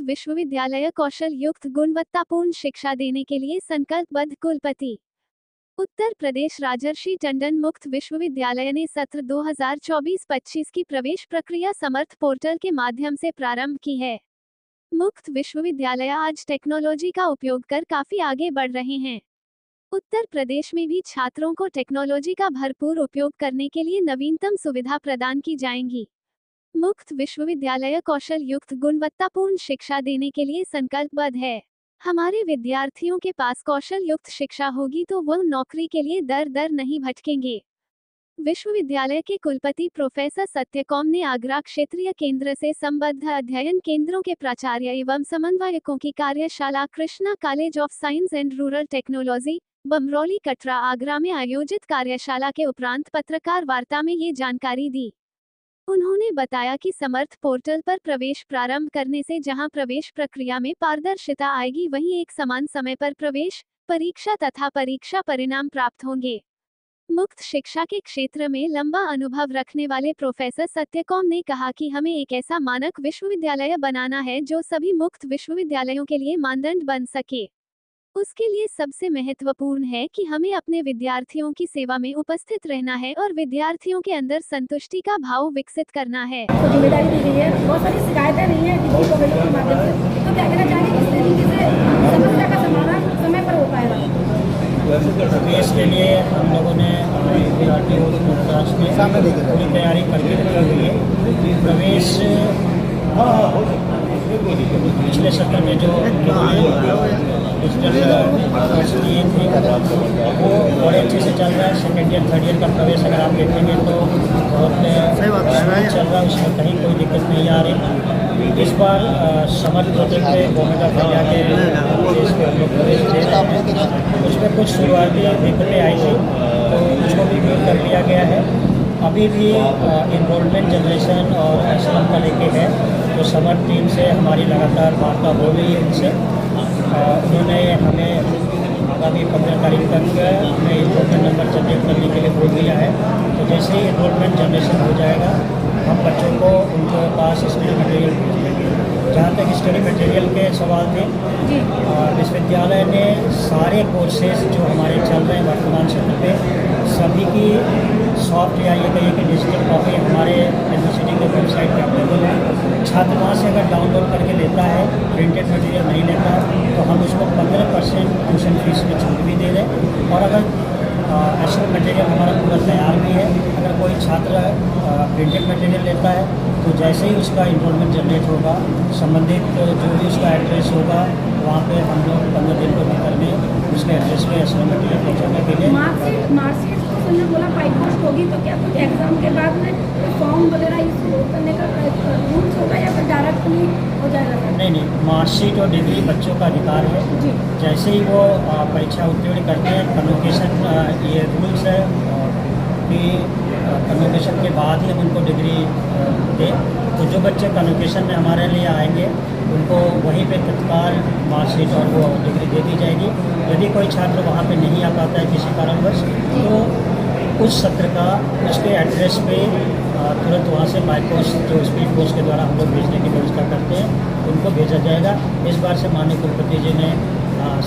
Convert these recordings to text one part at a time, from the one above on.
विश्वविद्यालय कौशल युक्त गुणवत्तापूर्ण शिक्षा देने के लिए संकल्पबद्ध। कुलपति उत्तर प्रदेश राजर्षि टंडन मुक्त विश्वविद्यालय ने सत्र 2024-25 की प्रवेश प्रक्रिया समर्थ पोर्टल के माध्यम से प्रारंभ की है। मुक्त विश्वविद्यालय आज टेक्नोलॉजी का उपयोग कर काफी आगे बढ़ रहे हैं। उत्तर प्रदेश में भी छात्रों को टेक्नोलॉजी का भरपूर उपयोग करने के लिए नवीनतम सुविधा प्रदान की जाएंगी। मुक्त विश्वविद्यालय कौशल युक्त गुणवत्तापूर्ण शिक्षा देने के लिए संकल्पबद्ध है। हमारे विद्यार्थियों के पास कौशल युक्त शिक्षा होगी तो वह नौकरी के लिए दर दर नहीं भटकेंगे। विश्वविद्यालय के कुलपति प्रोफेसर सत्यकौम ने आगरा क्षेत्रीय केंद्र से संबद्ध अध्ययन केंद्रों के प्राचार्य एवं समन्वयकों की कार्यशाला Krishna college of science and rural technology, Bamrauli Katra Agra में आयोजित कार्यशाला के उपरांत पत्रकार वार्ता में ये जानकारी दी। उन्होंने बताया कि समर्थ पोर्टल पर प्रवेश प्रारंभ करने से जहां प्रवेश प्रक्रिया में पारदर्शिता आएगी, वहीं एक समान समय पर प्रवेश परीक्षा तथा परीक्षा परिणाम प्राप्त होंगे। मुक्त शिक्षा के क्षेत्र में लंबा अनुभव रखने वाले प्रोफेसर सत्यकौम ने कहा कि हमें एक ऐसा मानक विश्वविद्यालय बनाना है जो सभी मुक्त विश्वविद्यालयों के लिए मानदंड बन सके। उसके लिए सबसे महत्वपूर्ण है कि हमें अपने विद्यार्थियों की सेवा में उपस्थित रहना है और विद्यार्थियों के अंदर संतुष्टि का भाव विकसित करना है। तो जिम्मेदारी दी गई है, बहुत सारी शिकायतें नहीं है डिग्री कॉलेजों के माध्यम से, तो क्या कहना चाहेंगे किस तरीके से समस्या का समाधान समय पर हो पाएगा? प्रवेश के लिए हम लोगों ने पूरी तैयारी करके रखी हुई है। प्रवेश पिछले सत्र में जो डिजिटल किए थे वो बड़े अच्छे से चल रहा है। सेकेंड ईयर थर्ड ईयर का प्रवेश अगर आप देखेंगे तो बहुत चल रहा है, उसमें कहीं कोई दिक्कत नहीं आ रही। इस बार समर्थ प्रोजेक्ट पे गवर्नमेंट ऑफ इंडिया के प्रवेश दे रहे हैं, उसमें कुछ शुरुआती दिक्कतें आई थी तो उसको भी दूर कर लिया गया है। अभी भी इनरोलमेंट जनरेशन और एसएम का लेके है, तो समर्थ टीम से हमारी लगातार वार्ता हो रही है इनसे। उन्होंने हमें आगामी 15 तारीख तक हमें इनरोलमेंट नंबर जनरेट करने के लिए बोल दिया है। तो जैसे ही इनरोलमेंट जनरेशन हो जाएगा हम बच्चों को उनके पास स्टडी मटेरियल भेज देंगे। जहाँ तक स्टडी मटेरियल के सवाल थे, विश्वविद्यालय ने सारे कोर्सेज जो हमारे चल रहे हैं वर्तमान सत्र पे सभी की सॉफ्ट या ये कहिए कि डिजिटल कॉपी हमारे यूनिवर्सिटी के वेबसाइट पर अवेलेबल है। छात्र वहाँ से अगर डाउनलोड करके लेता है, प्रिंटेड मटेरियल नहीं लेता तो हम उसको 15% ट्यूशन फीस में छूट भी दे दें। और अगर एसएम मटेरियल हमारा पूरा तैयार भी है, अगर कोई छात्र प्रिंटेड मटेरियल लेता है तो जैसे ही उसका इनरोलमेंट जनरेट होगा, संबंधित जो भी उसका एड्रेस होगा वहाँ पे हम लोग 15 दिन के भीतर में उसके एड्रेस पे एसएम मटेरियल पहुँचाने के लिए मार्कशीट ने बोला हाई पोस्ट होगी, तो क्या कुछ एग्जाम के बाद में फॉर्म वगैरह इशू करने का रूल्स होगा या फिर डायरेक्टली हो जाएगा? नहीं, मार्कशीट और डिग्री बच्चों का अधिकार है। जैसे ही वो परीक्षा उत्तीर्ण करते हैं, कन्वोकेशन ये रूल्स है कि कन्वोकेशन के बाद ही हम उनको डिग्री दें। तो जो बच्चे कन्वोकेशन में हमारे लिए आएंगे उनको वहीं पे तत्काल मार्कशीट और वो डिग्री दे दी जाएगी। यदि कोई छात्र वहाँ पे नहीं आ पाता है किसी कारणवश, तो उस सत्र का उसके एड्रेस पे तुरंत वहाँ से बाई पोस्ट जो स्पीड पोस्ट के द्वारा हम लोग भेजने की व्यवस्था करते हैं उनको भेजा जाएगा। इस बार से माननीय कुलपति जी ने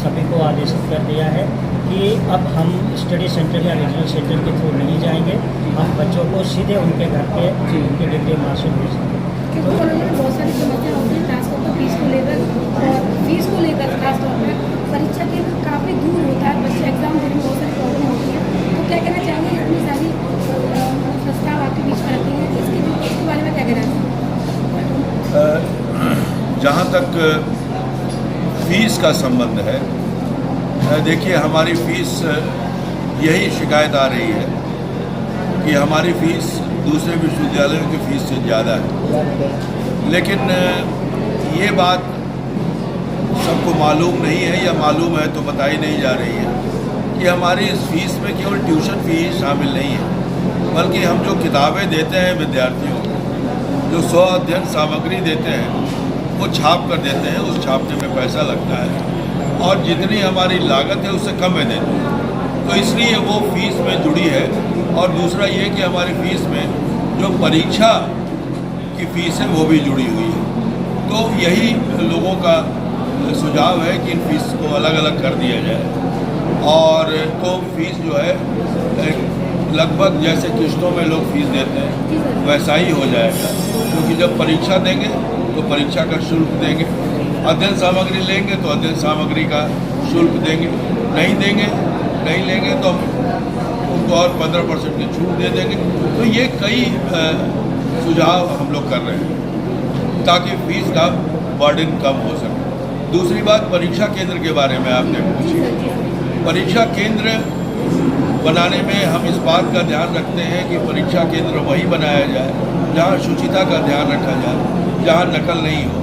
सभी को आदेशित कर दिया है कि अब हम स्टडी सेंटर या रीजनल सेंटर के थ्रू नहीं जाएंगे, हम बच्चों को सीधे उनके घर पे उनके डिग्री मार्कशीट भेज देंगे। बहुत सारी समस्या होती है, खासतौर पर फीस को लेकर, और फीस को लेकर खासतौर पर परीक्षा के काफ़ी दूर होता है, बच्चे एग्जाम देने में बहुत सारी प्रॉब्लम होती है। तो क्या कहना चाहेंगे, इतनी सारी प्रस्ताव आपके बीच में रखी है, इसके बारे में क्या कहना है? जहाँ तक फीस का संबंध है, देखिए हमारी फ़ीस यही शिकायत आ रही है कि हमारी फ़ीस दूसरे विश्वविद्यालयों की फ़ीस से ज़्यादा है। लेकिन ये बात सबको मालूम नहीं है, या मालूम है तो बताई नहीं जा रही है कि हमारी इस फीस में केवल ट्यूशन फ़ीस शामिल नहीं है, बल्कि हम जो किताबें देते हैं विद्यार्थियों को, जो स्व अध्ययन सामग्री देते हैं वो छाप कर देते हैं, उस छापने में पैसा लगता है और जितनी हमारी लागत है उससे कम है देते हैं। तो इसलिए वो फीस में जुड़ी है। और दूसरा ये कि हमारी फीस में जो परीक्षा की फ़ीस है वो भी जुड़ी हुई है। तो यही लोगों का सुझाव है कि इन फीस को अलग अलग कर दिया जाए और तो फीस जो है लगभग जैसे किस्तों में लोग फीस देते हैं वैसा ही हो जाएगा, क्योंकि जब परीक्षा देंगे तो परीक्षा का शुल्क देंगे, अध्ययन सामग्री लेंगे तो अध्ययन सामग्री का शुल्क देंगे, नहीं लेंगे तो उनको और 15% की छूट दे देंगे। तो ये कई सुझाव हम लोग कर रहे हैं ताकि फीस का बर्डन कम हो सके। दूसरी बात, परीक्षा केंद्र के बारे में आपने पूछी। परीक्षा केंद्र बनाने में हम इस बात का ध्यान रखते हैं कि परीक्षा केंद्र वही बनाया जाए जहाँ शुचिता का ध्यान रखा जाए, जहाँ नकल नहीं हो।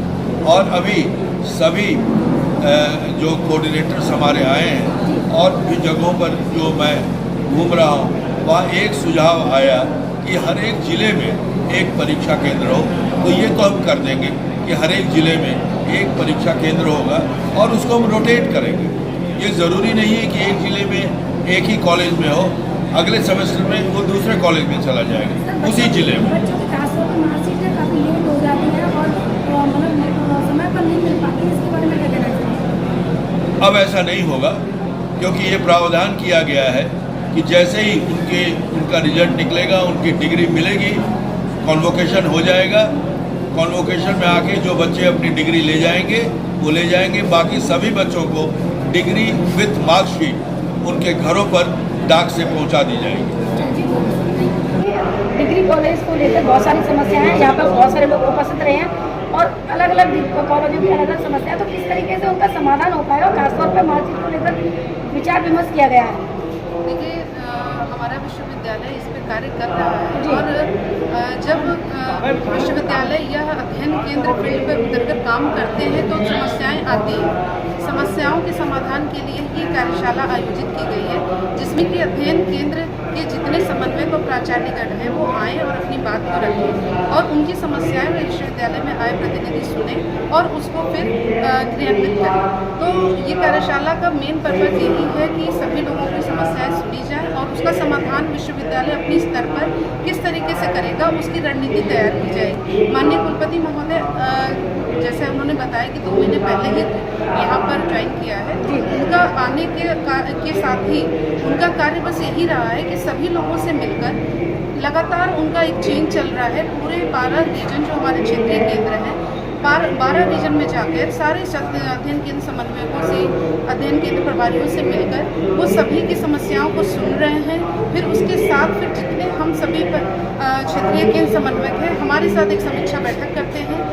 और अभी सभी जो कोऑर्डिनेटर्स हमारे आए हैं और भी जगहों पर जो मैं घूम रहा हूँ, वहाँ एक सुझाव आया कि हर एक ज़िले में एक परीक्षा केंद्र हो। तो ये तो हम कर देंगे कि हर एक ज़िले में एक परीक्षा केंद्र होगा और उसको हम रोटेट करेंगे। ये ज़रूरी नहीं है कि एक ज़िले में एक ही कॉलेज में हो, अगले सेमेस्टर में वो दूसरे कॉलेज में चला जाएगा उसी ज़िले में। बच्चों की खासतौर पर मार्कशीटें काफ़ी लेट हो जाती हैं और मतलब समय पर नहीं मिल पाती है, इसके बारे में क्या कहना चाहिए? अब ऐसा नहीं होगा, क्योंकि ये प्रावधान किया गया है कि जैसे ही उनका रिजल्ट निकलेगा, उनकी डिग्री मिलेगी, कॉन्वोकेशन हो जाएगा। कॉन्वोकेशन में आके जो बच्चे अपनी डिग्री ले जाएंगे वो ले जाएंगे, बाकी सभी बच्चों को डिग्री विथ मार्कशीट उनके घरों पर डाक से पहुंचा दी जाएगी। डिग्री कॉलेज को लेकर बहुत सारी समस्याएं हैं, यहाँ पर बहुत सारे लोग उपस्थित रहे हैं और अलग अलग कॉलेजों की अलग अलग समस्याएं, तो किस तरीके से उनका समाधान हो पाएगा, खासतौर पर मार्कशीट को लेकर विचार विमर्श किया गया है। देखिए, हमारा विश्वविद्यालय इस पर कार्य कर रहा है और जब विश्वविद्यालय यह अध्ययन केंद्र फील्ड पर उतरकर काम करते हैं तो समस्याएं आती हैं। समस्याओं के समाधान के लिए ही कार्यशाला आयोजित की गई है, जिसमें कि अध्ययन केंद्र के जितने समन्वयक और प्राचार्यगण हैं वो आए और अपनी बात को रखें और उनकी समस्याएं विश्वविद्यालय में आए प्रतिनिधि सुने और उसको फिर क्रियान्वित करें। तो ये कार्यशाला का मेन पर्पज यही है कि सभी लोगों की समस्याएं सुनी जाए और उसका समाधान विश्वविद्यालय अपनी स्तर पर किस तरीके से करेगा उसकी रणनीति तैयार की जाएगी। माननीय कुलपति महोदय जैसे उन्होंने बताया कि 2 महीने पहले ही यहाँ पर ज्वाइन किया है, उनका आने के साथ ही उनका कार्य बस यही रहा है कि सभी लोगों से मिलकर लगातार उनका एक चेंज चल रहा है। पूरे 12 रीजन जो हमारे क्षेत्रीय केंद्र हैं, 12 रीजन में जाकर सारे अध्ययन केंद्र समन्वयकों से, अध्ययन केंद्र प्रभारियों से मिलकर वो सभी की समस्याओं को सुन रहे हैं। फिर उसके साथ फिर जितने हम सभी क्षेत्रीय केंद्र समन्वयक हैं हमारे साथ एक समीक्षा बैठक करते हैं।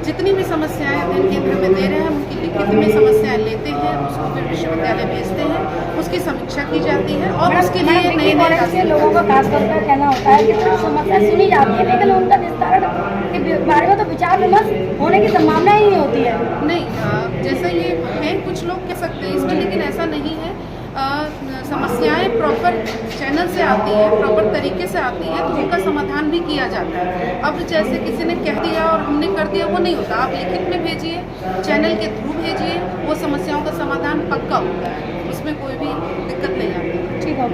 जितनी भी समस्याएं अध्ययन केंद्र में दे रहे हैं उनकी लिखित में समस्याएं लेते हैं, उसको फिर विश्वविद्यालय भेजते हैं, उसकी समीक्षा की जाती है और उसके लिए नए लोगों का खासतौर पर कहना होता है कि समस्या सुनी जाती है लेकिन उनका निस्तारण के बारे में तो विचार विमर्श होने की संभावना ही नहीं होती है। नहीं, जैसा ये है कुछ लोग कह सकते हैं इसमें, लेकिन ऐसा नहीं है। समस्याएं प्रॉपर चैनल से आती है, प्रॉपर तरीके से आती है तो उनका समाधान भी किया जाता है। अब जैसे किसी ने कह दिया और हमने कर दिया, वो नहीं होता। आप लिखित में भेजिए, चैनल के थ्रू भेजिए, वो समस्याओं का समाधान पक्का होता है, उसमें कोई भी दिक्कत नहीं आती। ठीक है।